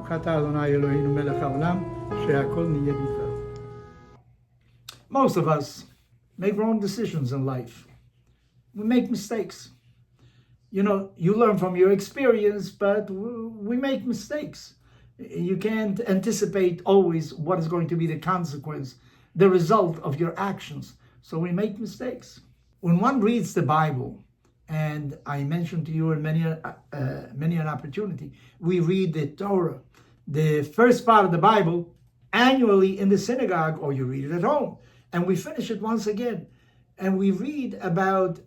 ברוך אתה אדוני אלוהינו מלך העולם, שהכל נהיה בדברו. Most of us make wrong decisions in life. We make mistakes. You know, you learn from your experience, but we make mistakes. You can't anticipate always what is going to be the consequence, the result of your actions. So we make mistakes. When one reads the Bible, and I mentioned to you in many an opportunity, we read the Torah, the first part of the Bible, annually in the synagogue, or you read it at home, and we finish it once again, and we read about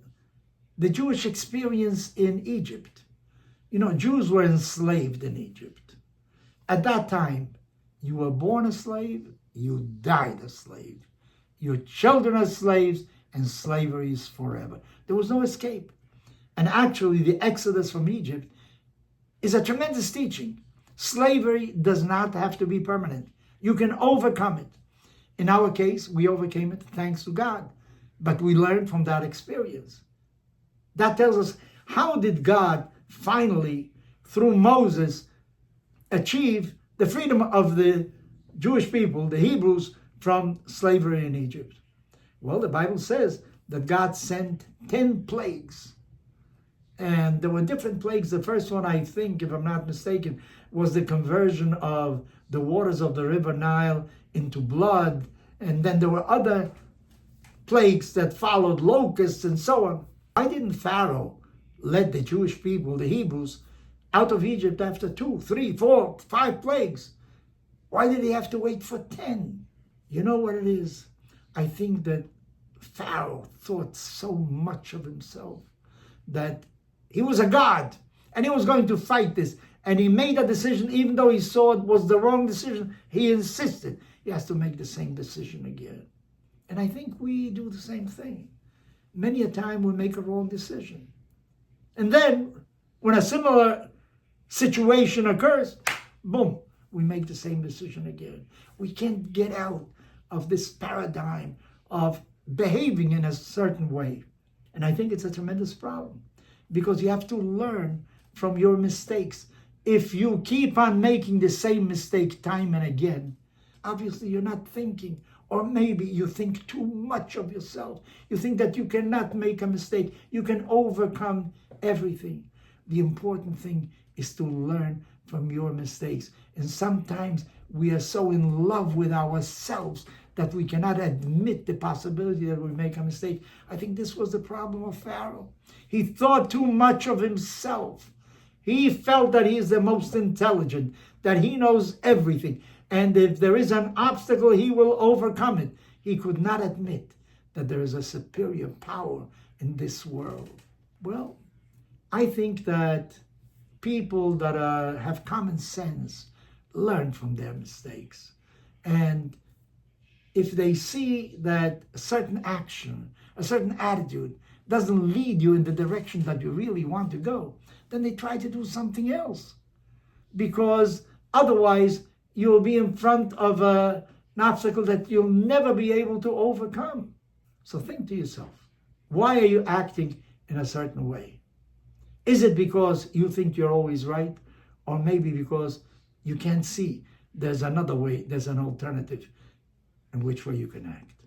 the Jewish experience in Egypt. You know, Jews were enslaved in Egypt. At that time, you were born a slave, you died a slave. Your children are slaves, and slavery is forever. There was no escape. And actually, the exodus from Egypt is a tremendous teaching. Slavery does not have to be permanent. You can overcome it. In our case, we overcame it thanks to God. But we learned from that experience. That tells us, how did God finally, through Moses, achieve the freedom of the Jewish people, the Hebrews, from slavery in Egypt? Well, the Bible says that God sent 10 plagues. And there were different plagues. The first one, I think, if I'm not mistaken, was the conversion of the waters of the river Nile into blood. And then there were other plagues that followed, locusts and so on. Why didn't Pharaoh let the Jewish people, the Hebrews, out of Egypt after 2, 3, 4, 5 plagues? Why did he have to wait for 10? You know what it is? I think that Pharaoh thought so much of himself that he was a god and he was going to fight this. And he made a decision, even though he saw it was the wrong decision, he insisted he has to make the same decision again. And I think we do the same thing. Many a time we make a wrong decision. And then when a similar situation occurs, boom, we make the same decision again. We can't get out of this paradigm of behaving in a certain way. And I think it's a tremendous problem because you have to learn from your mistakes. If you keep on making the same mistake time and again, obviously you're not thinking, or maybe you think too much of yourself. You think that you cannot make a mistake. You can overcome everything. The important thing is to learn from your mistakes. And sometimes we are so in love with ourselves that we cannot admit the possibility that we make a mistake. I think this was the problem of Pharaoh. He thought too much of himself. He felt that he is the most intelligent, that he knows everything. And if there is an obstacle, he will overcome it. He could not admit that there is a superior power in this world. Well, I think that people that have common sense learn from their mistakes. And if they see that a certain action, a certain attitude doesn't lead you in the direction that you really want to go, then they try to do something else. Because otherwise, you'll be in front of an obstacle that you'll never be able to overcome. So think to yourself, why are you acting in a certain way? Is it because you think you're always right? Or maybe because you can't see there's another way, there's an alternative in which way you can act?